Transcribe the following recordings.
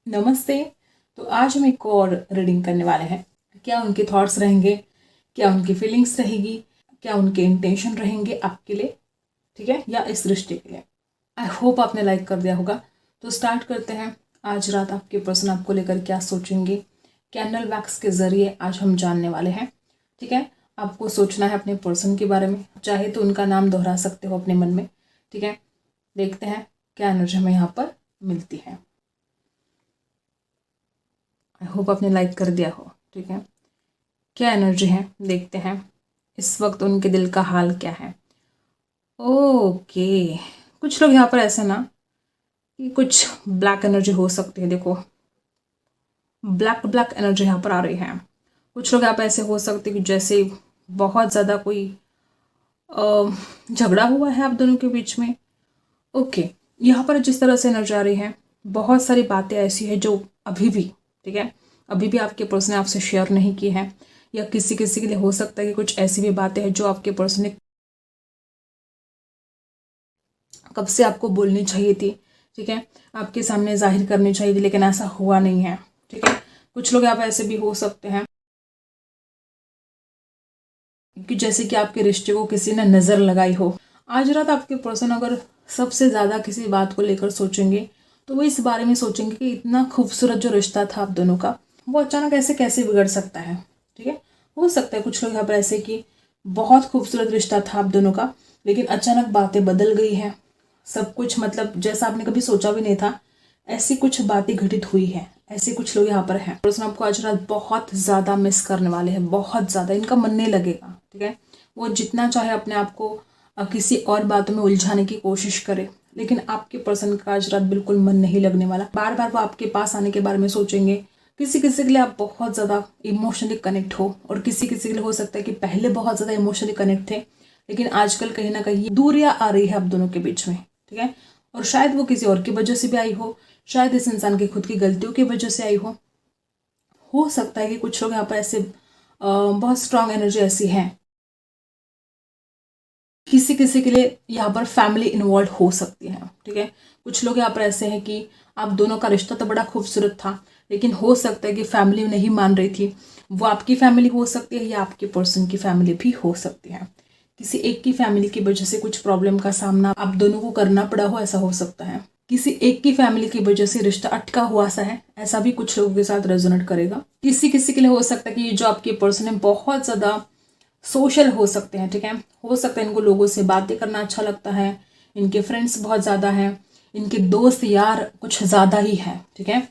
नमस्ते। तो आज हम एक और रीडिंग करने वाले हैं। क्या उनके थॉट्स रहेंगे, क्या उनकी फीलिंग्स रहेगी, क्या उनके इंटेंशन रहेंगे आपके लिए, ठीक है, या इस रिश्ते के लिए। आई होप आपने लाइक कर दिया होगा। तो स्टार्ट करते हैं। आज रात आपके पर्सन आपको लेकर क्या सोचेंगे, कैंडल वैक्स के ज़रिए आज हम जानने वाले हैं। ठीक है, आपको सोचना है अपने पर्सन के बारे में, चाहे तो उनका नाम दोहरा सकते हो अपने मन में। ठीक है, देखते हैं क्या एनर्जी हमें यहाँ पर मिलती है। आई होप आपने लाइक कर दिया हो। ठीक है, क्या एनर्जी है देखते हैं। इस वक्त उनके दिल का हाल क्या है। ओके, कुछ लोग यहाँ पर ऐसे ना कि कुछ ब्लैक एनर्जी हो सकती है। देखो, ब्लैक ब्लैक एनर्जी यहाँ पर आ रही है। कुछ लोग यहाँ पर ऐसे हो सकते कि जैसे बहुत ज़्यादा कोई झगड़ा हुआ है आप दोनों के बीच में। ओके, यहाँ पर जिस तरह से एनर्जी आ रही है, बहुत सारी बातें ऐसी है जो अभी भी, ठीक है, अभी भी आपके पर्सन ने आपसे शेयर नहीं की है, या किसी किसी के लिए हो सकता है कि कुछ ऐसी भी बातें हैं जो आपके पर्सन ने कब से आपको बोलनी चाहिए थी। ठीक है, आपके सामने जाहिर करनी चाहिए थी, लेकिन ऐसा हुआ नहीं है। ठीक है, कुछ लोग यहाँ पर ऐसे भी हो सकते हैं कि जैसे कि आपके रिश्ते को किसी ने नज़र लगाई हो। आज रात आपके पर्सन अगर सबसे ज़्यादा किसी बात को लेकर सोचेंगे तो वो इस बारे में सोचेंगे कि इतना खूबसूरत जो रिश्ता था आप दोनों का, वो अचानक ऐसे कैसे बिगड़ सकता है। ठीक है, हो सकता है कुछ लोग यहाँ पर ऐसे कि बहुत खूबसूरत रिश्ता था आप दोनों का, लेकिन अचानक बातें बदल गई हैं। सब कुछ मतलब जैसा आपने कभी सोचा भी नहीं था, ऐसी कुछ बातें घटित हुई है। ऐसे कुछ लोग यहाँ पर हैं। पर्सन आपको आज रात बहुत ज़्यादा मिस करने वाले हैं, बहुत ज़्यादा। इनका मन नहीं लगेगा। ठीक है, वो जितना चाहे अपने आप को किसी और बातों में उलझाने की कोशिश करे, लेकिन आपके पर्सन का आज रात बिल्कुल मन नहीं लगने वाला। बार बार वो आपके पास आने के बारे में सोचेंगे। किसी किसी के लिए आप बहुत ज़्यादा इमोशनली कनेक्ट हो, और किसी किसी के लिए हो सकता है कि पहले बहुत ज़्यादा इमोशनली कनेक्ट थे, लेकिन आजकल कहीं ना कहीं दूरियां आ रही है आप दोनों के बीच में। ठीक है, और शायद वो किसी और की वजह से भी आई हो, शायद इस इंसान की खुद की गलतियों की वजह से आई हो सकता है कि कुछ लोग यहाँ पर ऐसे बहुत स्ट्रांग एनर्जी ऐसी है। किसी किसी के लिए यहाँ पर फैमिली इन्वॉल्व हो सकती है। ठीक है, कुछ लोग यहाँ पर ऐसे हैं कि आप दोनों का रिश्ता तो बड़ा खूबसूरत था, लेकिन हो सकता है कि फैमिली नहीं मान रही थी। वो आपकी फैमिली हो सकती है या आपके पर्सन की फैमिली भी हो सकती है। किसी एक की फैमिली की वजह से कुछ प्रॉब्लम का सामना आप दोनों को करना पड़ा हो, ऐसा हो सकता है। किसी एक की फैमिली की वजह से रिश्ता अटका हुआ सा है, ऐसा भी कुछ लोगों के साथ रेजोनेट करेगा। किसी किसी के लिए हो सकता है कि ये जो आपके पर्सन है बहुत ज़्यादा सोशल हो सकते हैं। ठीक है, हो सकता है इनको लोगों से बातें करना अच्छा लगता है, इनके फ्रेंड्स बहुत ज़्यादा हैं, इनके दोस्त यार कुछ ज़्यादा ही हैं। ठीक है,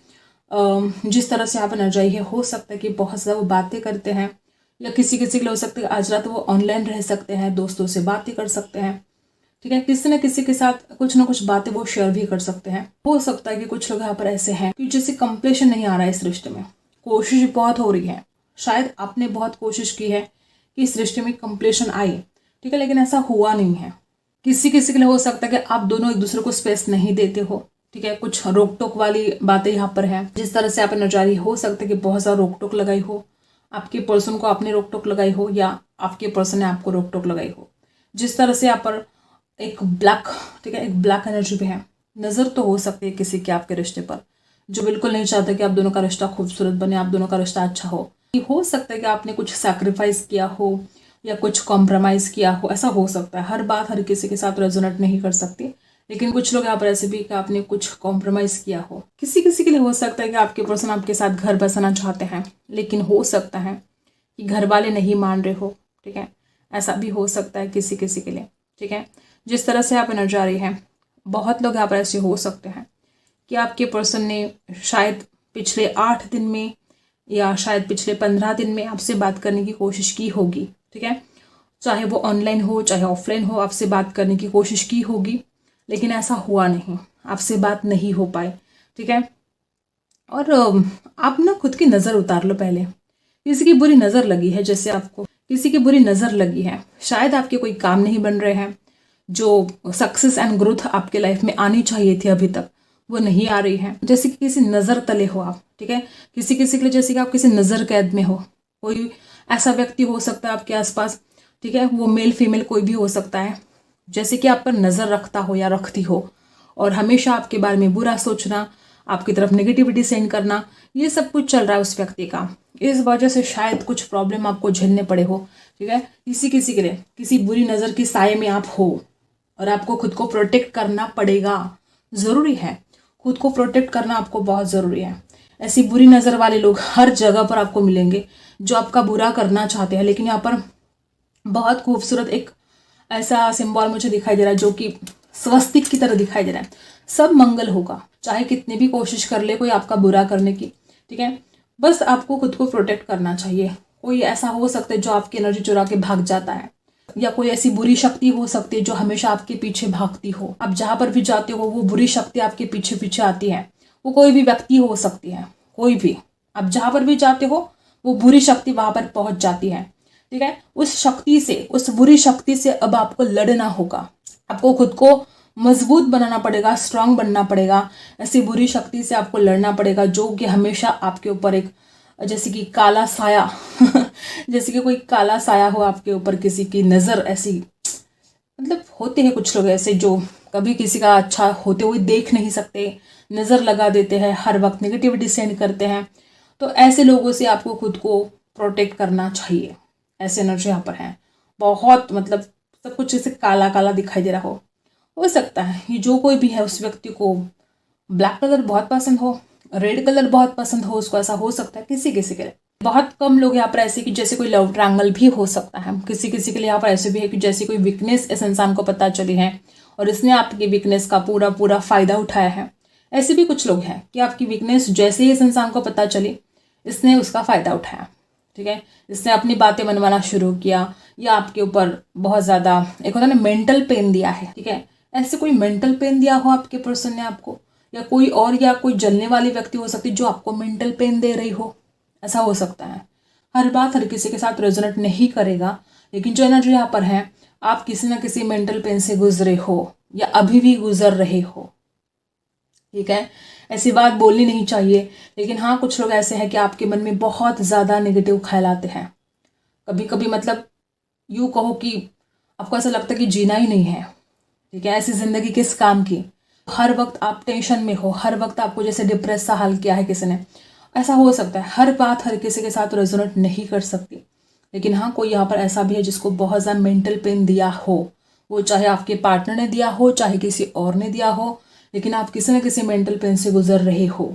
जिस तरह से आप एनर्जाई है, हो सकता है कि बहुत ज़्यादा वो बातें करते हैं, या किसी किसी के लिए हो सकता है आज रात वो ऑनलाइन रह सकते हैं, दोस्तों से बातें कर सकते हैं। ठीक है, किसी न किसी के साथ कुछ ना कुछ बातें वो शेयर भी कर सकते हैं। हो सकता है कि कुछ लोग यहाँ पर ऐसे हैं कि जैसे कंप्लीशन नहीं आ रहा है इस रिश्ते में, कोशिश बहुत हो रही है, शायद आपने बहुत कोशिश की है कि इस रिश्ते में कंप्लीशन आए, ठीक है, लेकिन ऐसा हुआ नहीं है। किसी किसी के लिए हो सकता है कि आप दोनों एक दूसरे को स्पेस नहीं देते हो। ठीक है, कुछ रोक टोक वाली बातें यहाँ पर है। जिस तरह से आप नजारी हो सकता है कि बहुत ज़्यादा रोक टोक लगाई हो, आपके पर्सन को आपने रोक टोक लगाई हो, या आपके पर्सन ने आपको रोक टोक लगाई हो। जिस तरह से यहाँ पर एक ब्लैक, ठीक है, एक ब्लैक एनर्जी भी है। नज़र तो हो सकती है किसी के आपके रिश्ते पर, जो बिल्कुल नहीं चाहता कि आप दोनों का रिश्ता खूबसूरत बने, आप दोनों का रिश्ता अच्छा हो सकता है कि आपने कुछ सैक्रिफाइस किया हो या कुछ कॉम्प्रोमाइज़ किया हो, ऐसा हो सकता है। हर बात हर किसी के साथ रेजोनेट नहीं कर सकती, लेकिन कुछ लोग यहाँ पर ऐसे भी कि आपने कुछ कॉम्प्रोमाइज़ किया हो। किसी किसी के लिए हो सकता है कि आपके पर्सन आपके साथ घर बसाना चाहते हैं, लेकिन हो सकता है कि घर वाले नहीं मान रहे हो। ठीक है, ऐसा भी हो सकता है किसी किसी के लिए। ठीक है, जिस तरह से आप एनर्जी आ रही है, बहुत लोग यहाँ पर ऐसे हो सकते हैं कि आपके पर्सन ने शायद पिछले 8 दिन में या शायद पिछले 15 दिन में आपसे बात करने की कोशिश की होगी। ठीक है, चाहे वो ऑनलाइन हो चाहे ऑफलाइन हो, आपसे बात करने की कोशिश की होगी, लेकिन ऐसा हुआ नहीं, आपसे बात नहीं हो पाए। ठीक है, और आप ना खुद की नज़र उतार लो पहले। किसी की बुरी नज़र लगी है, जैसे आपको किसी की बुरी नज़र लगी है, शायद आपके कोई काम नहीं बन रहे हैं, जो सक्सेस एंड ग्रोथ आपके लाइफ में आनी चाहिए थी अभी तक वो नहीं आ रही है। जैसे कि किसी नज़र तले हो आप। ठीक है, किसी किसी के लिए जैसे कि आप किसी नज़र कैद में हो। कोई ऐसा व्यक्ति हो सकता है आपके आसपास, ठीक है, वो मेल फीमेल कोई भी हो सकता है, जैसे कि आप पर नज़र रखता हो या रखती हो, और हमेशा आपके बारे में बुरा सोचना, आपकी तरफ नेगेटिविटी सेंड करना, ये सब कुछ चल रहा है उस व्यक्ति का। इस वजह से शायद कुछ प्रॉब्लम आपको झेलने पड़े हो, ठीक है। किसी किसी के लिए किसी बुरी नज़र की साये में आप हो और आपको खुद को प्रोटेक्ट करना पड़ेगा, ज़रूरी है। खुद को प्रोटेक्ट करना आपको बहुत ज़रूरी है। ऐसी बुरी नज़र वाले लोग हर जगह पर आपको मिलेंगे जो आपका बुरा करना चाहते हैं। लेकिन यहाँ पर बहुत खूबसूरत एक ऐसा सिंबल मुझे दिखाई दे रहा है जो कि स्वस्तिक की तरह दिखाई दे रहा है। सब मंगल होगा, चाहे कितनी भी कोशिश कर ले कोई आपका बुरा करने की, ठीक है। बस आपको खुद को प्रोटेक्ट करना चाहिए। कोई ऐसा हो सकता है जो आपकी एनर्जी चुरा के भाग जाता है, या कोई ऐसी बुरी शक्ति हो सकती है जो हमेशा आपके पीछे भागती हो। आप जहाँ पर भी जाते हो वो बुरी शक्ति आपके पीछे पीछे आती है। वो कोई भी व्यक्ति हो सकती है, कोई भी। आप जहाँ पर भी जाते हो वो बुरी शक्ति वहाँ पर पहुँच जाती है, ठीक है। उस शक्ति से, उस बुरी शक्ति से अब आपको लड़ना होगा। आपको खुद को मजबूत बनाना पड़ेगा, स्ट्रांग बनना पड़ेगा। ऐसी बुरी शक्ति से आपको लड़ना पड़ेगा जो कि हमेशा आपके ऊपर एक जैसे कि काला साया जैसे कि कोई काला साया हो आपके ऊपर, किसी की नज़र ऐसी, मतलब होते हैं कुछ लोग ऐसे जो कभी किसी का अच्छा होते हुए देख नहीं सकते, नज़र लगा देते हैं, हर वक्त नेगेटिविटी सेंड करते हैं। तो ऐसे लोगों से आपको खुद को प्रोटेक्ट करना चाहिए। ऐसे एनर्जी यहाँ पर है बहुत, मतलब सब कुछ जैसे काला काला दिखाई दे रहा हो सकता है ये जो कोई भी है उस व्यक्ति को ब्लैक कलर बहुत पसंद हो, रेड कलर बहुत पसंद हो, उसको ऐसा हो सकता है किसी किसी के लिए। बहुत कम लोग यहाँ पर ऐसे कि जैसे कोई लव ट्रायंगल भी हो सकता है। किसी किसी के लिए यहाँ पर ऐसे भी है कि जैसे कोई वीकनेस इस इंसान को पता चली है और इसने आपकी वीकनेस का पूरा पूरा फायदा उठाया है। ऐसे भी कुछ लोग हैं कि आपकी वीकनेस जैसे ही इस इंसान को पता चली इसने उसका फ़ायदा उठाया, ठीक है। इसने अपनी बातें मनवाना शुरू किया या आपके ऊपर बहुत ज़्यादा एक होता है ना मेंटल पेन दिया है, ठीक है। ऐसे कोई मेंटल पेन दिया हो आपके पर्सन ने आपको, या कोई और, या कोई जलने वाली व्यक्ति हो सकती है जो आपको मेंटल पेन दे रही हो, ऐसा हो सकता है। हर बात हर किसी के साथ रेजोनेट नहीं करेगा, लेकिन जो एनर्जी यहाँ पर है आप किसी ना किसी मेंटल पेन से गुजरे हो या अभी भी गुजर रहे हो, ठीक है। ऐसी बात बोलनी नहीं चाहिए, लेकिन हाँ कुछ लोग ऐसे हैं कि आपके मन में बहुत ज़्यादा नेगेटिव ख्याल आते हैं। कभी कभी मतलब यूँ कहो कि आपको ऐसा लगता है कि जीना ही नहीं है, ठीक है। ऐसी ज़िंदगी किस काम की। हर वक्त आप टेंशन में हो, हर वक्त आपको जैसे डिप्रेस सा हाल किया है किसी ने, ऐसा हो सकता है। हर बात हर किसी के साथ रेजोनेट नहीं कर सकती, लेकिन हाँ कोई यहाँ पर ऐसा भी है जिसको बहुत ज़्यादा मेंटल पेन दिया हो, वो चाहे आपके पार्टनर ने दिया हो चाहे किसी और ने दिया हो, लेकिन आप किसी न किसी मेंटल पेन से गुजर रहे हो,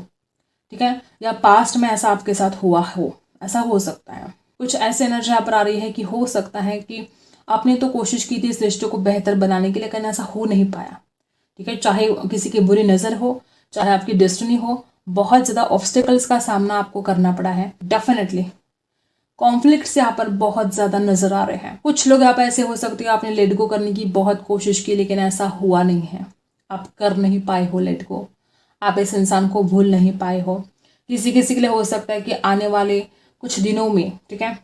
ठीक है। या पास्ट में ऐसा आपके साथ हुआ हो, ऐसा हो सकता है। कुछ ऐसे एनर्जी यहाँ पर आ रही है कि हो सकता है कि आपने तो कोशिश की थी इस रिश्ते को बेहतर बनाने के लिए, लेकिन ऐसा हो नहीं पाया, ठीक है। चाहे किसी की बुरी नज़र हो, चाहे आपकी डेस्टिनी हो, बहुत ज़्यादा ऑब्स्टेकल्स का सामना आपको करना पड़ा है। डेफिनेटली कॉन्फ्लिक्ट्स यहाँ पर बहुत ज़्यादा नजर आ रहे हैं। कुछ लोग यहाँ पर ऐसे हो सकते हैं आपने लेट गो करने की बहुत कोशिश की लेकिन ऐसा हुआ नहीं है, आप कर नहीं पाए हो लेट गो, आप इस इंसान को भूल नहीं पाए हो। किसी किसी के लिए हो सकता है कि आने वाले कुछ दिनों में, ठीक है,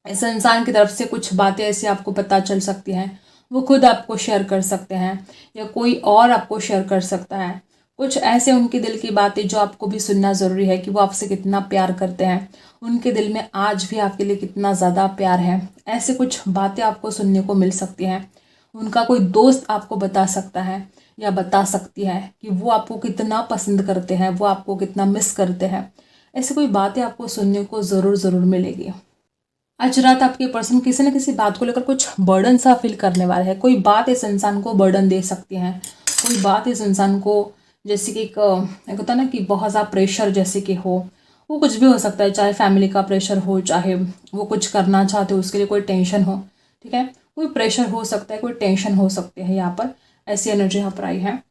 इस इंसान की तरफ से कुछ बातें ऐसी आपको पता चल सकती हैं, वो खुद आपको शेयर कर सकते हैं या कोई और आपको शेयर कर सकता है। कुछ ऐसे उनके दिल की बातें जो आपको भी सुनना ज़रूरी है कि वो आपसे कितना प्यार करते हैं, उनके दिल में आज भी आपके लिए कितना ज़्यादा प्यार है। ऐसे कुछ बातें आपको सुनने को मिल सकती हैं। उनका कोई दोस्त आपको बता सकता है या बता सकती है कि वो आपको कितना पसंद करते हैं, वो आपको कितना मिस करते हैं। ऐसी कोई बातें आपको सुनने को ज़रूर मिलेगी। आज रात आपके पर्सन किसी न किसी बात को लेकर कुछ बर्डन सा फील करने वाला है। कोई बात इस इंसान को बर्डन दे सकती है, कोई बात इस इंसान को जैसे कि एक होता है ना कि बहुत ज़्यादा प्रेशर जैसे कि हो, वो कुछ भी हो सकता है, चाहे फैमिली का प्रेशर हो, चाहे वो कुछ करना चाहते हो उसके लिए कोई टेंशन हो, ठीक है। कोई प्रेशर हो सकता है, कोई टेंशन हो सकते हैं। यहाँ पर ऐसी एनर्जी यहाँ पर आई है।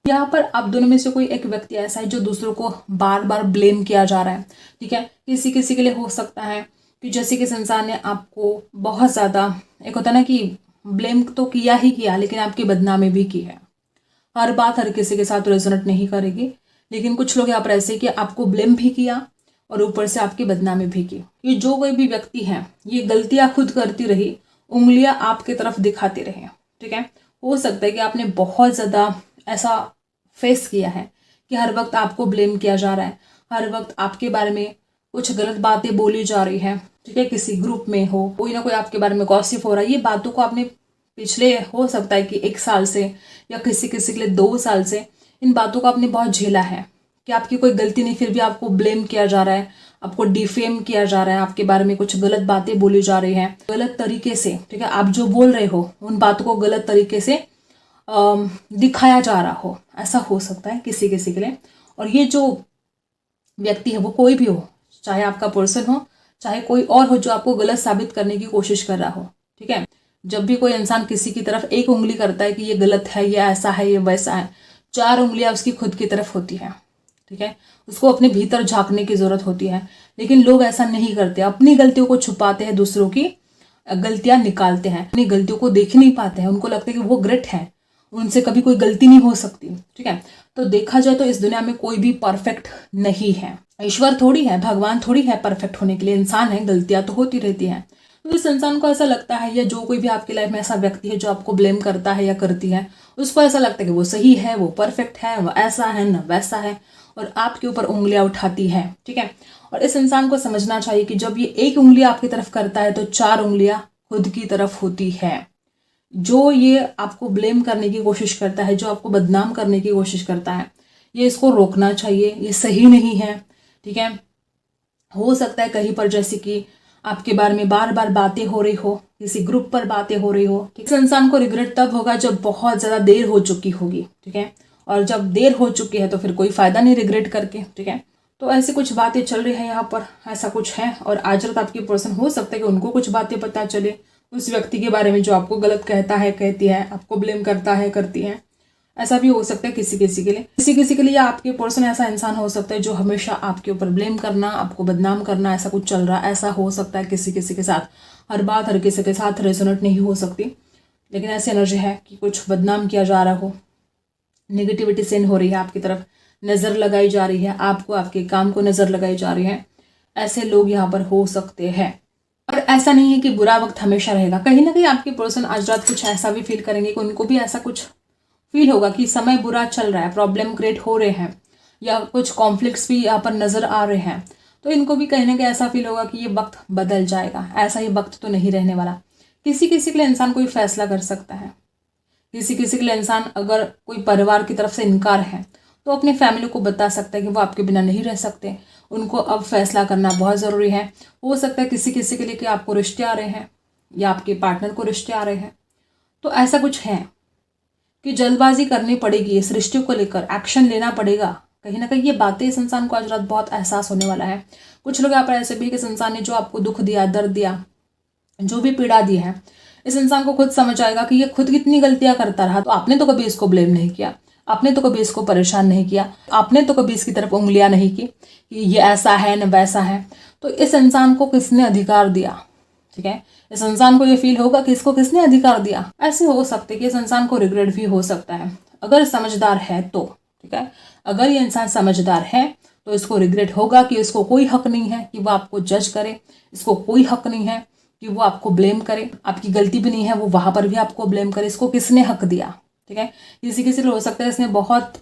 यहाँ पर आप दोनों में से कोई एक व्यक्ति ऐसा है जो दूसरों को बार बार ब्लेम किया जा रहा है, ठीक है। किसी किसी के लिए हो सकता है कि जैसे कि इंसान ने आपको बहुत ज़्यादा एक होता है ना कि ब्लेम तो किया ही किया, लेकिन आपकी बदनामी भी की है। हर बात हर किसी के साथ रेजोनेट नहीं करेगी, लेकिन कुछ लोग यहाँ पर ऐसे कि आपको ब्लेम भी किया और ऊपर से आपकी बदनामी भी की। ये जो कोई भी व्यक्ति है ये गलतियाँ खुद करती रही, उंगलियाँ आपकी तरफ दिखाती रहे, ठीक है। हो सकता है कि आपने बहुत ज़्यादा ऐसा फेस किया है कि हर वक्त आपको ब्लेम किया जा रहा है, हर वक्त आपके बारे में कुछ गलत बातें बोली जा रही है, ठीक है। किसी ग्रुप में हो, कोई ना कोई आपके बारे में गॉसिप हो रहा है। ये बातों को आपने पिछले हो सकता है कि 1 साल से या किसी किसी के लिए 2 साल से इन बातों को आपने बहुत झेला है, कि आपकी कोई गलती नहीं, फिर भी आपको ब्लेम किया जा रहा है, आपको डिफेम किया जा रहा है, आपके बारे में कुछ गलत बातें बोली जा रही हैं गलत तरीके से, ठीक है। आप जो बोल रहे हो उन बातों को गलत तरीके से दिखाया जा रहा हो, ऐसा हो सकता है किसी किसी के लिए। और ये जो व्यक्ति है वो कोई भी हो, चाहे आपका पर्सन हो चाहे कोई और हो, जो आपको गलत साबित करने की कोशिश कर रहा हो, ठीक है। जब भी कोई इंसान किसी की तरफ एक उंगली करता है कि ये गलत है, ये ऐसा है, ये वैसा है, 4 उंगलियां उसकी खुद की तरफ होती है, ठीक है। उसको अपने भीतर झांकने की जरूरत होती है, लेकिन लोग ऐसा नहीं करते, अपनी गलतियों को छुपाते हैं, दूसरों की गलतियां निकालते हैं, अपनी गलतियों को देख नहीं पाते हैं। उनको लगता है कि वो ग्रेट है, उनसे कभी कोई गलती नहीं हो सकती, ठीक है। तो देखा जाए तो इस दुनिया में कोई भी परफेक्ट नहीं है, ईश्वर थोड़ी है, भगवान थोड़ी है परफेक्ट होने के लिए, इंसान है, गलतियां तो होती रहती हैं। तो इस इंसान को ऐसा लगता है, या जो कोई भी आपकी लाइफ में ऐसा व्यक्ति है जो आपको ब्लेम करता है या करती है, उसको ऐसा लगता है कि वो सही है, वो परफेक्ट है, वो ऐसा है न वैसा है, और आपके ऊपर उंगलियां उठाती है, ठीक है। और इस इंसान को समझना चाहिए कि जब ये एक उंगली आपकी तरफ करता है तो 4 उंगलियां खुद की तरफ होती है। जो ये आपको ब्लेम करने की कोशिश करता है, जो आपको बदनाम करने की कोशिश करता है, ये इसको रोकना चाहिए, ये सही नहीं है, ठीक है। हो सकता है कहीं पर जैसे कि आपके बारे में बार बार बातें हो रही हो, किसी ग्रुप पर बातें हो रही हो, इस इंसान को रिग्रेट तब होगा जब बहुत ज़्यादा देर हो चुकी होगी, ठीक है। और जब देर हो चुकी है तो फिर कोई फ़ायदा नहीं रिग्रेट करके, ठीक है। तो ऐसी कुछ बातें चल रही है यहाँ पर, ऐसा कुछ है। और आज रात आपकी पर्सन हो सकता है कि उनको कुछ बातें पता चले उस व्यक्ति के बारे में जो आपको गलत कहता है, कहती है, आपको ब्लेम करता है, करती है। ऐसा भी हो सकता है किसी किसी के लिए, किसी किसी के लिए आपके पर्सन ऐसा इंसान हो सकता है जो हमेशा आपके ऊपर ब्लेम करना, आपको बदनाम करना, ऐसा कुछ चल रहा है, ऐसा हो सकता है किसी किसी के साथ। हर बात हर किसी के साथ रेजोनेट नहीं हो सकती, लेकिन ऐसी एनर्जी है कि कुछ बदनाम किया जा रहा हो, नेगेटिविटी सेंड हो रही है आपकी तरफ, नज़र लगाई जा रही है आपको, आपके काम को नज़र लगाई जा रही है। ऐसे लोग यहाँ पर हो सकते हैं। और ऐसा नहीं है कि बुरा वक्त हमेशा रहेगा, कहीं ना कहीं आपके पर्सन आज रात कुछ ऐसा भी फील करेंगे कि उनको भी ऐसा कुछ फील होगा कि समय बुरा चल रहा है, प्रॉब्लम क्रिएट हो रहे हैं, या कुछ कॉन्फ्लिक्ट्स भी यहाँ पर नज़र आ रहे हैं। तो इनको भी कहीं ना कहीं ऐसा फील होगा कि ये वक्त बदल जाएगा, ऐसा ही वक्त तो नहीं रहने वाला। किसी किसी के लिए इंसान कोई फैसला कर सकता है, किसी किसी के लिए इंसान अगर कोई परिवार की तरफ से इनकार है तो अपनी फैमिली को बता सकता है कि वो आपके बिना नहीं रह सकते, उनको अब फैसला करना बहुत ज़रूरी है। हो सकता है किसी किसी के लिए कि आपको रिश्ते आ रहे हैं या आपके पार्टनर को रिश्ते आ रहे हैं। तो ऐसा कुछ है कि जल्दबाजी करनी पड़ेगी, इस रिश्ते को लेकर एक्शन लेना पड़ेगा। कहीं ना कहीं ये बातें इस इंसान को आज रात बहुत एहसास होने वाला है। कुछ लोग यहाँ पर ऐसे भी कि इस इंसान ने जो आपको दुख दिया, दर्द दिया, जो भी पीड़ा दी है, इस इंसान को खुद समझ आएगा कि ये खुद कितनी गलतियां करता रहा। तो आपने तो कभी इसको ब्लेम नहीं किया, आपने तो कभी इसको परेशान नहीं किया, आपने तो कभी इसकी तरफ उंगलियां नहीं की कि ये ऐसा है न वैसा है। तो इस इंसान को किसने अधिकार दिया, ठीक है। इस इंसान को ये फील होगा कि इसको किसने अधिकार दिया। ऐसे हो सकते कि इस इंसान को रिग्रेट भी हो सकता है, अगर समझदार है तो, ठीक है। अगर ये इंसान समझदार है तो इसको रिग्रेट होगा कि इसको कोई हक नहीं है कि वो आपको जज करे, इसको कोई हक नहीं है कि वो आपको ब्लेम करे, आपकी गलती भी नहीं है वो वहां पर भी आपको ब्लेम करे। इसको किसने हक दिया, ठीक है। किसी किसी को हो सकता है इसने बहुत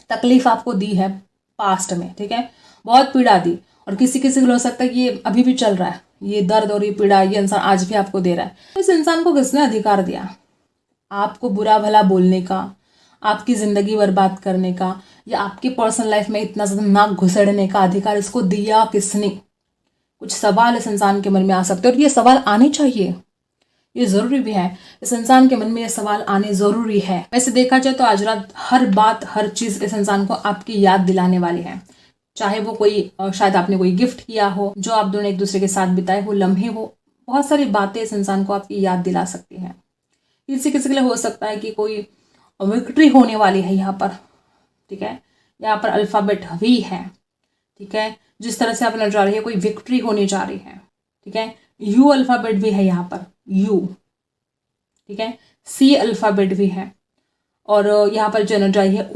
तकलीफ आपको दी है पास्ट में, ठीक है, बहुत पीड़ा दी। और किसी किसी को हो सकता है कि ये अभी भी चल रहा है, ये दर्द और ये पीड़ा ये इंसान आज भी आपको दे रहा है। तो इस इंसान को किसने अधिकार दिया आपको बुरा भला बोलने का, आपकी ज़िंदगी बर्बाद करने का, या आपकी पर्सनल लाइफ में इतना ज़्यादा नाक घुसेड़ने का अधिकार इसको दिया किसने? कुछ सवाल इस इंसान के मन में आ सकते हैं, और ये सवाल आने चाहिए, ये ज़रूरी भी है। इस इंसान के मन में ये सवाल आने ज़रूरी है। वैसे देखा जाए तो आज रात हर बात हर चीज़ इस इंसान को आपकी याद दिलाने वाली है। चाहे वो कोई शायद आपने कोई गिफ्ट किया हो, जो आप दोनों एक दूसरे के साथ बिताए हो लम्हे हो, बहुत सारी बातें इस इंसान को आपकी याद दिला सकती हैं। किसी किसी के लिए हो सकता है कि कोई विक्ट्री होने वाली है यहाँ पर, ठीक है। यहाँ पर अल्फ़ाबेट वी है, ठीक है। जिस तरह से आप नजर आ रही है कोई विक्ट्री होने जा रही है, ठीक है। यू अल्फ़ाबेट भी है यहाँ पर, यू, ठीक है। सी अल्फ़ाबेट भी है, और यहाँ पर जो नजर आई है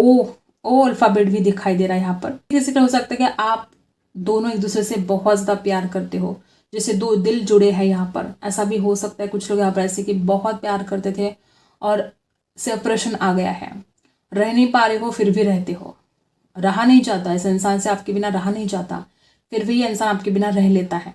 ओ अल्फ़ाबेट भी दिखाई दे रहा है यहाँ पर। किसी तरह हो सकता है कि आप दोनों एक दूसरे से बहुत ज़्यादा प्यार करते हो, जैसे 2 दिल जुड़े हैं यहाँ पर। ऐसा भी हो सकता है कुछ लोग यहाँ पर ऐसे कि बहुत प्यार करते थे और सेपरेशन आ गया है, रह नहीं पा रहे हो फिर भी रहते हो, रहा नहीं जाता इस इंसान से, आपके बिना रहा नहीं जाता, फिर भी ये इंसान आपके बिना रह लेता है।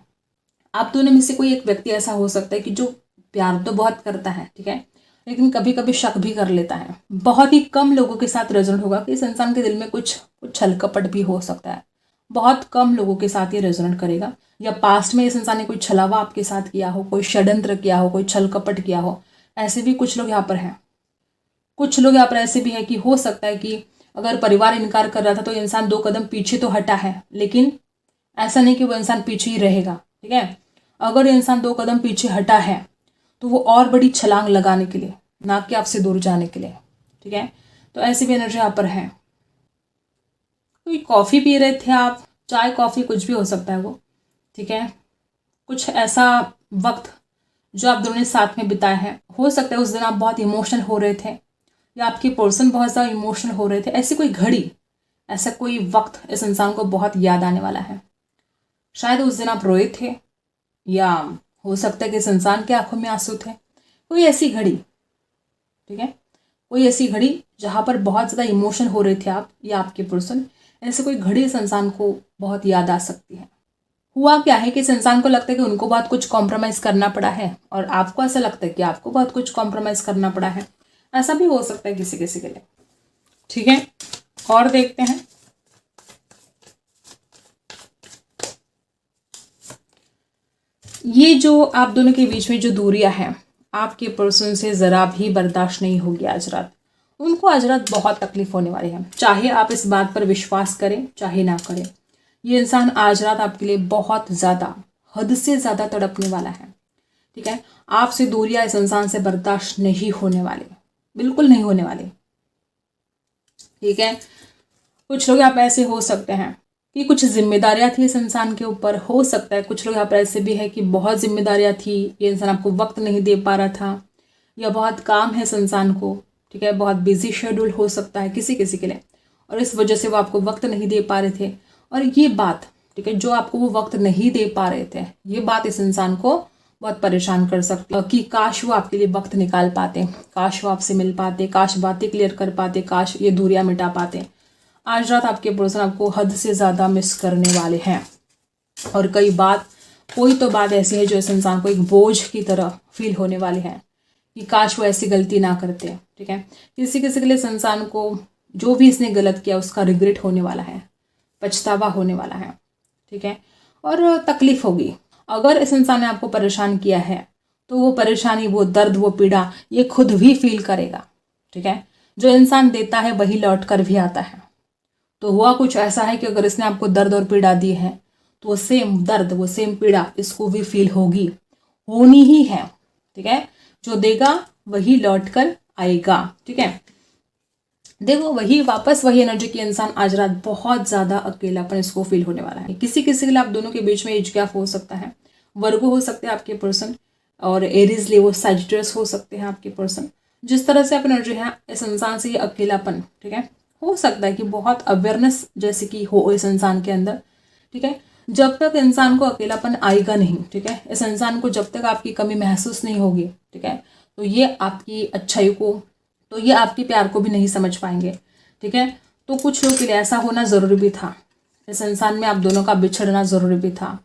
आप दोनों में से कोई एक व्यक्ति ऐसा हो सकता है कि जो प्यार तो बहुत करता है, ठीक है, लेकिन कभी कभी शक भी कर लेता है। बहुत ही कम लोगों के साथ रेजोनेट होगा कि इस इंसान के दिल में कुछ कुछ छल कपट भी हो सकता है। बहुत कम लोगों के साथ ये रेजोनेट करेगा, या पास्ट में इस इंसान ने कोई छलावा आपके साथ किया हो, कोई षड्यंत्र किया हो, कोई छल कपट किया हो, ऐसे भी कुछ लोग यहाँ पर हैं। कुछ लोग यहाँ पर ऐसे भी हैं कि हो सकता है कि अगर परिवार इनकार कर रहा था तो इंसान 2 कदम पीछे तो हटा है, लेकिन ऐसा नहीं कि वो इंसान पीछे ही रहेगा। ठीक है, अगर इंसान 2 कदम पीछे हटा है तो वो और बड़ी छलांग लगाने के लिए, ना कि आपसे दूर जाने के लिए। ठीक है, तो ऐसी भी एनर्जी यहाँ पर है। कोई कॉफ़ी पी रहे थे आप, चाय कॉफ़ी कुछ भी हो सकता है वो। ठीक है, कुछ ऐसा वक्त जो आप दोनों ने साथ में बिताया है, हो सकता है उस दिन आप बहुत इमोशनल हो रहे थे या आपके पर्सन बहुत ज़्यादा इमोशनल हो रहे थे। ऐसी कोई घड़ी, ऐसा कोई वक्त इस इंसान को बहुत याद आने वाला है। शायद उस दिन आप रोए थे, या हो सकता है कि इस इंसान के आंखों में आंसू थे। कोई ऐसी घड़ी, ठीक है, कोई ऐसी घड़ी जहाँ पर बहुत ज़्यादा इमोशन हो रहे थे आप या आपके पर्सन, ऐसे कोई घड़ी इस इंसान को बहुत याद आ सकती है। हुआ क्या है कि इस इंसान को लगता है कि उनको बहुत कुछ कॉम्प्रोमाइज़ करना पड़ा है, और आपको ऐसा लगता है कि आपको बहुत कुछ कॉम्प्रोमाइज़ करना पड़ा है। ऐसा भी हो सकता है किसी किसी के लिए। ठीक है, और देखते हैं। ये जो आप दोनों के बीच में जो दूरियां हैं, आपके पर्सन से ज़रा भी बर्दाश्त नहीं होगी आज रात। उनको आज रात बहुत तकलीफ होने वाली है, चाहे आप इस बात पर विश्वास करें चाहे ना करें। ये इंसान आज रात आपके लिए बहुत ज़्यादा, हद से ज़्यादा तड़पने वाला है। ठीक है, आपसे दूरियां इस इंसान से बर्दाश्त नहीं होने वाली, बिल्कुल नहीं होने वाली। ठीक है, कुछ लोग यहाँ पे ऐसे हो सकते हैं कि कुछ जिम्मेदारियां थी इस इंसान के ऊपर। हो सकता है कुछ लोग यहाँ पर ऐसे भी है कि बहुत जिम्मेदारियां थी, ये इंसान आपको वक्त नहीं दे पा रहा था, या बहुत काम है इस इंसान को। ठीक है, बहुत बिजी शेड्यूल हो सकता है किसी किसी के लिए, और इस वजह से वो आपको वक्त नहीं दे पा रहे थे। और ये बात, ठीक है, जो आपको वो वक्त नहीं दे पा रहे थे, ये बात इस इंसान को बहुत परेशान कर सकती है कि काश वो आपके लिए वक्त निकाल पाते, काश वो आपसे मिल पाते, काश बातें क्लियर कर पाते, काश ये दूरियां मिटा पाते। आज रात आपके पर्सन आपको हद से ज़्यादा मिस करने वाले हैं, और कोई तो बात ऐसी है जो इस इंसान को एक बोझ की तरह फील होने वाली है कि काश वो ऐसी गलती ना करते। ठीक है, किसी किसी के लिए इस इंसान को जो भी इसने गलत किया उसका रिग्रेट होने वाला है, पछतावा होने वाला है। ठीक है, और तकलीफ होगी। अगर इस इंसान ने आपको परेशान किया है तो वो परेशानी, वो दर्द, वो पीड़ा ये खुद भी फील करेगा। ठीक है, जो इंसान देता है वही लौट कर भी आता है। तो हुआ कुछ ऐसा है कि अगर इसने आपको दर्द और पीड़ा दी है तो वो सेम दर्द, वो सेम पीड़ा इसको भी फील होगी, होनी ही है। ठीक है, जो देगा वही लौट कर आएगा। ठीक है, देखो वही एनर्जी की इंसान आज रात बहुत ज़्यादा अकेलापन इसको फील होने वाला है। किसी किसी के लिए आप दोनों के बीच में एज गैप हो सकता है। वर्गो हो सकते हैं आपके पर्सन, और एरीज लेवो साजिटस हो सकते हैं आपके पर्सन। जिस तरह से आप एनर्जी है इस इंसान से ये अकेलापन, ठीक है, हो सकता है कि बहुत अवेयरनेस जैसे कि हो इस इंसान के अंदर। ठीक है, जब तक इंसान को अकेलापन आएगा नहीं, ठीक है, इस इंसान को जब तक आपकी कमी महसूस नहीं होगी, ठीक है, तो ये आपकी अच्छाई को, तो ये आपके प्यार को भी नहीं समझ पाएंगे। ठीक है, तो कुछ लोगों के लिए ऐसा होना ज़रूरी भी था, इस इंसान में आप दोनों का बिछड़ना ज़रूरी भी था।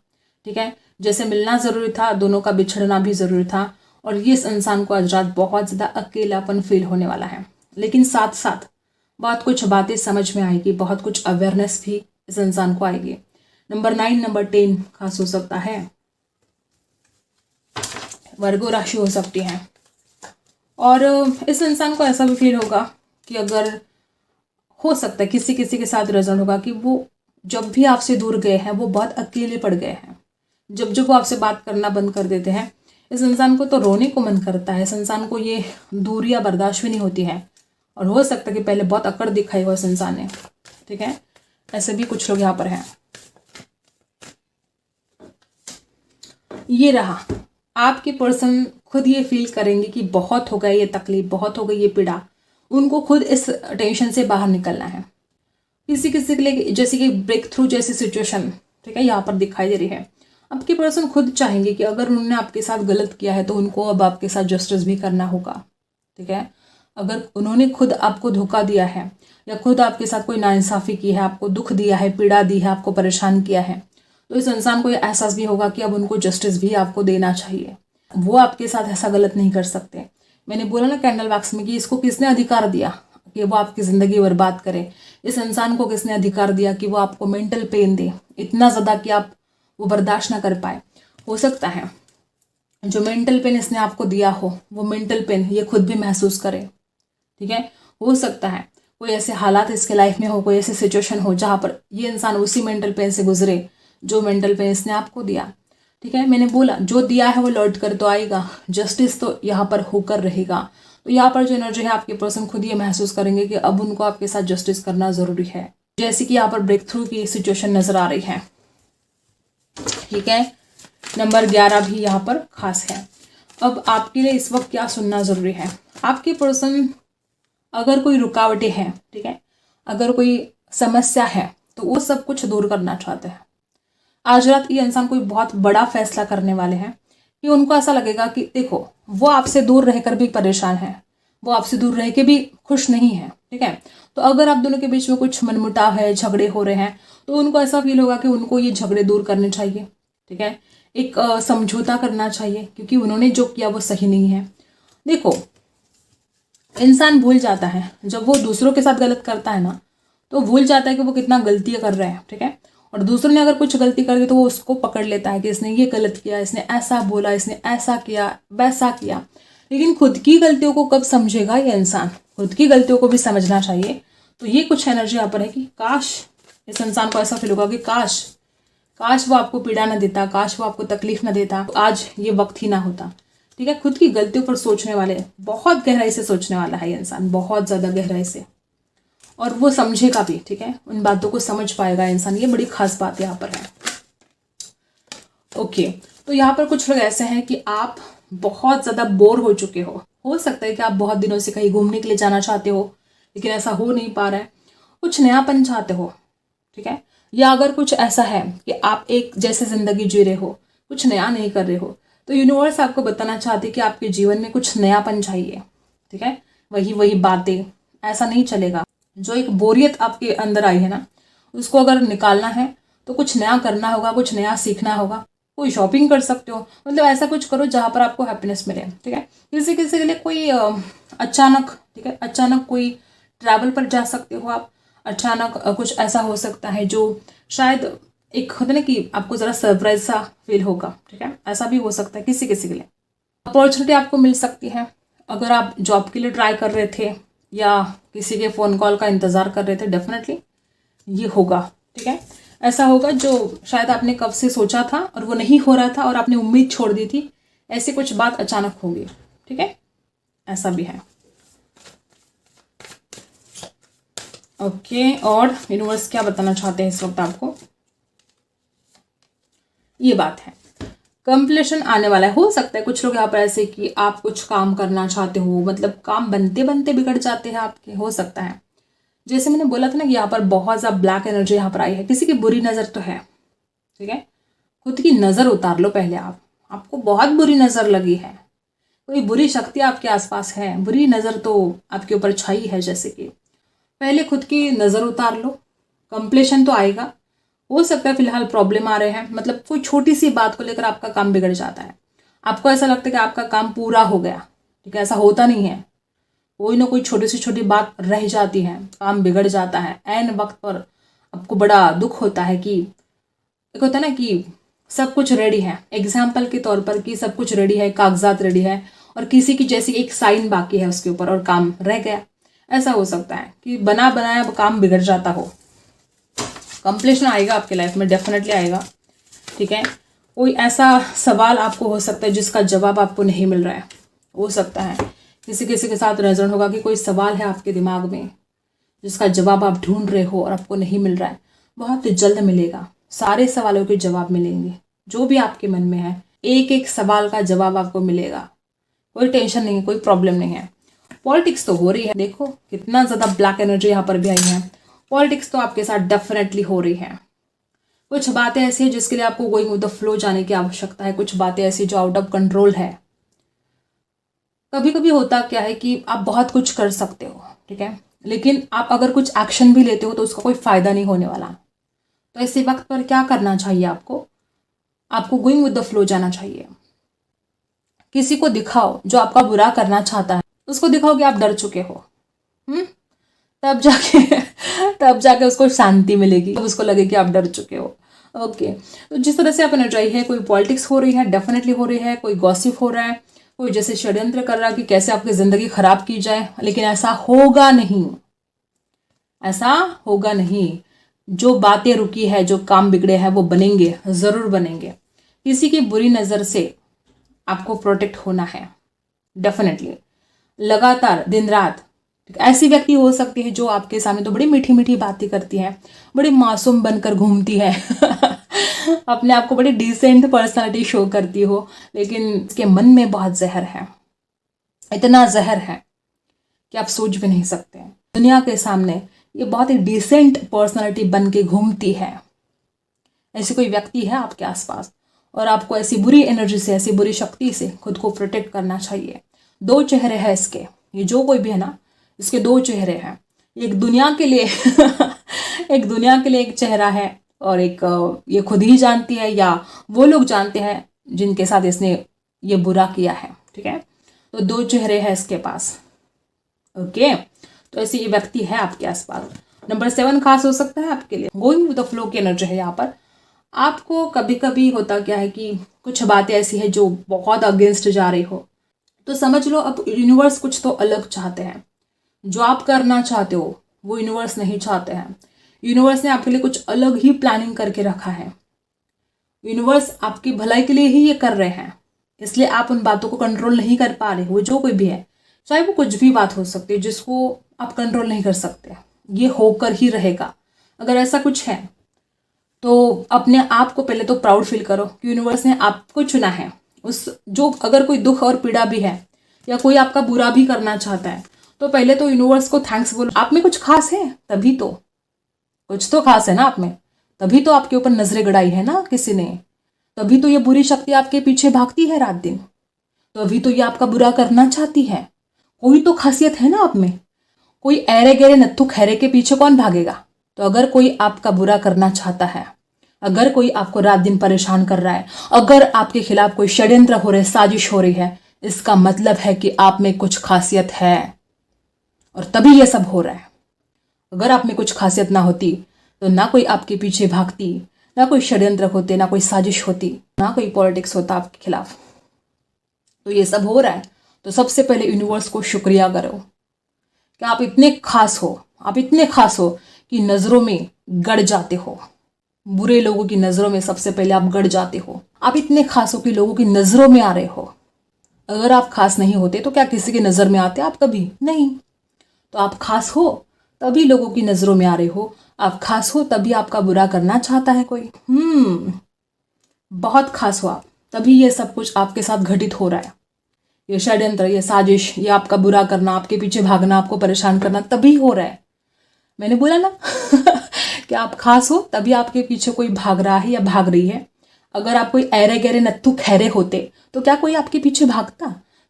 ठीक है, जैसे मिलना ज़रूरी था, दोनों का बिछड़ना भी ज़रूरी था। और ये इस इंसान को आज रात बहुत ज़्यादा अकेलापन फील होने वाला है। लेकिन साथ साथ बहुत कुछ बातें समझ में आएगी, बहुत कुछ अवेयरनेस भी इस इंसान को आएगी। नंबर 9, नंबर 10 खास हो सकता है, वर्गो राशि हो सकती है। और इस इंसान को ऐसा भी फील होगा कि अगर हो सकता है किसी किसी के साथ रिजल्ट होगा कि वो जब भी आपसे दूर गए हैं वो बहुत अकेले पड़ गए हैं। जब जब वो आपसे बात करना बंद कर देते हैं, इस इंसान को तो रोने को मन करता है। इस इंसान को ये दूरियां बर्दाश्त भी नहीं होती हैं, और हो सकता है कि पहले बहुत अकड़ दिखाई हो इस इंसान ने। ठीक है, ऐसे भी कुछ लोग यहाँ पर हैं। ये रहा, आपके पर्सन खुद ये फील करेंगे कि बहुत हो गई ये तकलीफ, बहुत हो गई ये पीड़ा। उनको खुद इस टेंशन से बाहर निकलना है। किसी किसी के लिए जैसे कि ब्रेक थ्रू जैसी सिचुएशन, ठीक है, यहाँ पर दिखाई दे रही है। आपके पर्सन खुद चाहेंगे कि अगर उन्होंने आपके साथ गलत किया है तो उनको अब आपके साथ जस्टिस भी करना होगा। ठीक है, अगर उन्होंने खुद आपको धोखा दिया है या खुद आपके साथ कोई नाइंसाफ़ी की है, आपको दुख दिया है, पीड़ा दी है, आपको परेशान किया है, तो इस इंसान को ये एहसास भी होगा कि अब उनको जस्टिस भी आपको देना चाहिए। वो आपके साथ ऐसा गलत नहीं कर सकते। मैंने बोला ना कैंडल वैक्स में कि इसको किसने अधिकार दिया कि वो आपकी ज़िंदगी बर्बाद करे। इस इंसान को किसने अधिकार दिया कि वो आपको मेंटल पेन दे इतना ज़्यादा कि आप वो बर्दाश्त ना कर पाए। हो सकता है जो मेंटल पेन इसने आपको दिया हो वो मेंटल पेन ये खुद भी महसूस करे। ठीक है, हो सकता है कोई ऐसे हालात इसके लाइफ में हो, कोई ऐसी सिचुएशन हो जहाँ पर ये इंसान उसी मेंटल पेन से गुजरे जो मेंटल पेन इसने आपको दिया। ठीक है, मैंने बोला जो दिया है वो लौट कर तो आएगा, जस्टिस तो यहाँ पर होकर रहेगा। तो यहाँ पर जो एनर्जी है आपके पर्सन खुद ये महसूस करेंगे कि अब उनको आपके साथ जस्टिस करना ज़रूरी है। जैसे कि यहाँ पर ब्रेक थ्रू की सिचुएशन नज़र आ रही है। ठीक है, नंबर 11 भी यहाँ पर खास है। अब आपके लिए इस वक्त क्या सुनना ज़रूरी है? आपके पर्सन अगर कोई रुकावटें हैं, ठीक है, अगर कोई समस्या है तो वो सब कुछ दूर करना चाहते हैं। आज रात ये इंसान कोई बहुत बड़ा फैसला करने वाले हैं कि उनको ऐसा लगेगा कि देखो वो आपसे दूर रहकर भी परेशान है, वो आपसे दूर रह के भी खुश नहीं है। ठीक है, तो अगर आप दोनों के बीच में कुछ मनमुटाव है, झगड़े हो रहे हैं, तो उनको ऐसा फील होगा कि उनको ये झगड़े दूर करने चाहिए। ठीक है, एक समझौता करना चाहिए क्योंकि उन्होंने जो किया वो सही नहीं है। देखो इंसान भूल जाता है जब वो दूसरों के साथ गलत करता है ना, तो भूल जाता है कि वो कितना गलतियां कर रहे हैं। ठीक है, और दूसरों ने अगर कुछ गलती कर दी तो वो उसको पकड़ लेता है कि इसने ये गलत किया, इसने ऐसा बोला, इसने ऐसा किया, वैसा किया। लेकिन खुद की गलतियों को कब समझेगा ये इंसान? खुद की गलतियों को भी समझना चाहिए। तो ये कुछ एनर्जी यहाँ पर है कि काश इस इंसान को ऐसा फील होगा कि काश काश वो आपको पीड़ा न देता, काश वो आपको तकलीफ न देता, तो आज ये वक्त ही ना होता। ठीक है, खुद की गलतियों पर सोचने वाले, बहुत गहराई से सोचने वाला है ये इंसान, बहुत ज़्यादा गहराई से, और वो समझेगा भी। ठीक है, उन बातों को समझ पाएगा इंसान, ये बड़ी खास बात यहाँ पर है। ओके, तो यहाँ पर कुछ लोग ऐसे हैं कि आप बहुत ज़्यादा बोर हो चुके हो सकता है कि आप बहुत दिनों से कहीं घूमने के लिए जाना चाहते हो लेकिन ऐसा हो नहीं पा रहा है, कुछ नयापन चाहते हो। ठीक है, या अगर कुछ ऐसा है कि आप एक जैसे ज़िंदगी जी रहे हो, कुछ नया नहीं कर रहे हो, तो यूनिवर्स आपको बताना चाहते कि आपके जीवन में कुछ नयापन चाहिए। ठीक है, वही वही बातें, ऐसा नहीं चलेगा। जो एक बोरियत आपके अंदर आई है ना, उसको अगर निकालना है तो कुछ नया करना होगा, कुछ नया सीखना होगा। कोई शॉपिंग कर सकते हो, मतलब ऐसा कुछ करो जहाँ पर आपको हैप्पीनेस मिले। ठीक है, किसी किसी के लिए कोई अचानक, ठीक है, अचानक कोई ट्रैवल पर जा सकते हो आप। अचानक कुछ ऐसा हो सकता है जो शायद एक होता है ना कि आपको ज़रा सरप्राइज सा फील होगा। ठीक है, ऐसा भी हो सकता है किसी किसी के लिए। अपॉर्चुनिटी आपको मिल सकती है अगर आप जॉब के लिए ट्राई कर रहे थे या किसी के फ़ोन कॉल का इंतज़ार कर रहे थे, डेफिनेटली ये होगा। ठीक है, ऐसा होगा जो शायद आपने कब से सोचा था और वो नहीं हो रहा था और आपने उम्मीद छोड़ दी थी, ऐसी कुछ बात अचानक होगी। ठीक है, ऐसा भी है। ओके, और यूनिवर्स क्या बताना चाहते हैं इस वक्त आपको? ये बात है कंप्लीशन आने वाला है। हो सकता है कुछ लोग यहाँ पर ऐसे कि आप कुछ काम करना चाहते हो, मतलब काम बनते बनते बिगड़ जाते हैं आपके, हो सकता है। जैसे मैंने बोला था ना कि यहाँ पर बहुत ज़्यादा ब्लैक एनर्जी यहाँ पर आई है, किसी की बुरी नज़र तो है। ठीक है, खुद की नज़र उतार लो पहले। आपको बहुत बुरी नज़र लगी है, कोई बुरी शक्ति आपके आसपास है, बुरी नज़र तो आपके ऊपर छाई है। जैसे कि पहले खुद की नज़र उतार लो, कंप्लीशन तो आएगा। हो सकता है फिलहाल प्रॉब्लम आ रहे हैं, मतलब कोई छोटी सी बात को लेकर आपका काम बिगड़ जाता है, आपको ऐसा लगता है कि आपका काम पूरा हो गया। ठीक है, ऐसा होता नहीं है, कोई ना कोई छोटी से छोटी बात रह जाती है, काम बिगड़ जाता है। ऐन वक्त पर आपको बड़ा दुख होता है कि एक होता है ना कि सब कुछ रेडी है, एग्जाम्पल के तौर पर कि सब कुछ रेडी है, कागजात रेडी है, और किसी की जैसी एक साइन बाकी है उसके ऊपर और काम रह गया। ऐसा हो सकता है कि बना बनाया काम बिगड़ जाता हो। कंप्लीशन आएगा आपके लाइफ में, डेफिनेटली आएगा। ठीक है, कोई ऐसा सवाल आपको हो सकता है जिसका जवाब आपको नहीं मिल रहा है। हो सकता है किसी किसी के साथ रेजोनेट होगा कि कोई सवाल है आपके दिमाग में जिसका जवाब आप ढूंढ रहे हो और आपको नहीं मिल रहा है। बहुत जल्द मिलेगा, सारे सवालों के जवाब मिलेंगे। जो भी आपके मन में है, एक एक सवाल का जवाब आपको मिलेगा। कोई टेंशन नहीं है, कोई प्रॉब्लम नहीं है। पॉलिटिक्स तो हो रही है, देखो कितना ज़्यादा ब्लैक एनर्जी यहाँ पर भी आई है। पॉलिटिक्स तो आपके साथ डेफिनेटली हो रही है। कुछ बातें ऐसी हैं जिसके लिए आपको गोइंग विद द फ्लो जाने की आवश्यकता है, कुछ बातें ऐसी जो आउट ऑफ कंट्रोल है। कभी कभी होता क्या है कि आप बहुत कुछ कर सकते हो, ठीक है, लेकिन आप अगर कुछ एक्शन भी लेते हो तो उसका कोई फायदा नहीं होने वाला। तो ऐसे वक्त पर क्या करना चाहिए आपको गोइंग विद द फ्लो जाना चाहिए। किसी को दिखाओ जो आपका बुरा करना चाहता है, उसको दिखाओ कि आप डर चुके हो, तब जाके उसको शांति मिलेगी, तब उसको लगे कि आप डर चुके हो। ओके, तो जिस तरह से आप एनर्जाई है, कोई पॉलिटिक्स हो रही है, डेफिनेटली हो रही है, कोई गॉसिप हो रहा है, कोई जैसे षड्यंत्र कर रहा है कि कैसे आपकी जिंदगी खराब की जाए, लेकिन ऐसा होगा नहीं, ऐसा होगा नहीं। जो बातें रुकी है, जो काम बिगड़े हैं, वो बनेंगे, जरूर बनेंगे। किसी की बुरी नजर से आपको प्रोटेक्ट होना है, डेफिनेटली, लगातार दिन रात। ऐसी व्यक्ति हो सकती है जो आपके सामने तो बड़ी मीठी मीठी बातें करती है, बड़ी मासूम बनकर घूमती है अपने आप को बड़ी डिसेंट पर्सनालिटी शो करती हो, लेकिन इसके मन में बहुत जहर है, इतना जहर है कि आप सोच भी नहीं सकते। दुनिया के सामने ये बहुत ही डिसेंट पर्सनालिटी बन के घूमती है। ऐसी कोई व्यक्ति है आपके आसपास, और आपको ऐसी बुरी एनर्जी से, ऐसी बुरी शक्ति से खुद को प्रोटेक्ट करना चाहिए। दो चेहरे हैं इसके, ये जो कोई भी है ना, इसके दो चेहरे हैं। एक दुनिया के लिए एक दुनिया के लिए एक चेहरा है, और एक ये खुद ही जानती है या वो लोग जानते हैं जिनके साथ इसने ये बुरा किया है। ठीक है, तो दो चेहरे हैं इसके पास। ओके, तो ऐसी ये व्यक्ति है आपके आसपास। नंबर 7 खास हो सकता है आपके लिए। गोइंग विद द फ्लो की एनर्जी है यहाँ पर। आपको कभी कभी होता क्या है कि कुछ बातें ऐसी है जो बहुत अगेंस्ट जा रही हो, तो समझ लो अब यूनिवर्स कुछ तो अलग चाहते हैं। जो आप करना चाहते हो वो यूनिवर्स नहीं चाहते हैं। यूनिवर्स ने आपके लिए कुछ अलग ही प्लानिंग करके रखा है। यूनिवर्स आपकी भलाई के लिए ही ये कर रहे हैं, इसलिए आप उन बातों को कंट्रोल नहीं कर पा रहे। वो जो कोई भी है, चाहे वो कुछ भी बात हो सकती है जिसको आप कंट्रोल नहीं कर सकते, ये होकर ही रहेगा। अगर ऐसा कुछ है तो अपने आप को पहले तो प्राउड फील करो कि यूनिवर्स ने आपको चुना है। उस जो अगर कोई दुख और पीड़ा भी है, या कोई आपका बुरा भी करना चाहता है, तो पहले तो यूनिवर्स को थैंक्स बोलो। आप में कुछ खास है, तभी तो कुछ तो खास है ना आप में, तभी तो आपके ऊपर नजरें गड़ाई है ना किसी ने, तभी तो ये बुरी शक्ति आपके पीछे भागती है रात दिन, तभी तो ये आपका बुरा करना चाहती है। कोई तो खासियत है ना आप में। कोई ऐरे गहरे नत्थु खैरे के पीछे कौन भागेगा। तो अगर कोई आपका बुरा करना चाहता है, अगर कोई आपको रात दिन परेशान कर रहा है, अगर आपके खिलाफ कोई षड्यंत्र हो रहे, साजिश हो रही है, इसका मतलब है कि आप में कुछ खासियत है, और तभी ये सब हो रहा है। अगर आप में कुछ खासियत ना होती तो ना कोई आपके पीछे भागती, ना कोई षड्यंत्र होते, ना कोई साजिश होती, ना कोई पॉलिटिक्स होता आपके खिलाफ। तो ये सब हो रहा है, तो सबसे पहले यूनिवर्स को शुक्रिया करो कि आप इतने खास हो, आप इतने खास हो कि नजरों में गड़ जाते हो। बुरे लोगों की नजरों में सबसे पहले आप गड़ जाते हो। आप इतने खास हो कि लोगों की नजरों में आ रहे हो। अगर आप खास नहीं होते तो क्या किसी की नजर में आते आप? कभी नहीं। तो आप खास हो तभी लोगों की नजरों में आ रहे हो। आप खास हो तभी आपका बुरा करना चाहता है कोई। बहुत खास हो आप, तभी ये सब कुछ आपके साथ घटित हो रहा है। ये षड्यंत्र, ये साजिश, ये आपका बुरा करना, आपके पीछे भागना, आपको परेशान करना तभी हो रहा है। मैंने बोला ना कि आप खास हो तभी आपके पीछे कोई भाग रहा है या भाग रही है। अगर आप कोई ऐरे गहरे नत्थु खैरे होते तो क्या कोई आपके पीछे भागता?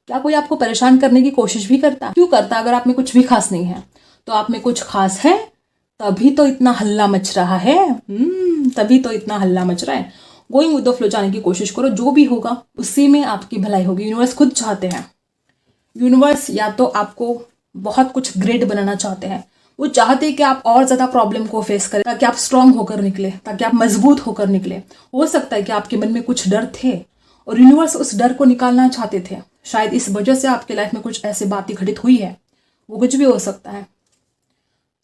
क्या कोई आपको परेशान करने की कोशिश भी करता? क्यों करता अगर आप में कुछ भी खास नहीं है? तो आप में कुछ खास है, तभी तो इतना हल्ला मच रहा है। तभी तो इतना हल्ला मच रहा है। गोइंग विद द फ्लो जाने की कोशिश करो, जो भी होगा उसी में आपकी भलाई होगी। यूनिवर्स खुद चाहते हैं। यूनिवर्स या तो आपको बहुत कुछ ग्रेट बनाना चाहते हैं, वो चाहते हैं कि आप और ज्यादा प्रॉब्लम को फेस करें ताकि आप स्ट्रांग होकर निकले, ताकि आप मजबूत होकर निकले। हो सकता है कि आपके मन में कुछ डर थे और यूनिवर्स उस डर को निकालना चाहते थे। शायद इस वजह से आपके लाइफ में कुछ ऐसी बातें घटित हुई है, वो कुछ भी हो सकता है।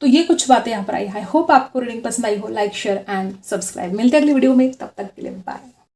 तो ये कुछ बातें यहाँ पर आई। आई होप आपको रीडिंग पसंद आई हो। Like, share and subscribe. मिलते हैं अगली वीडियो में, तब तक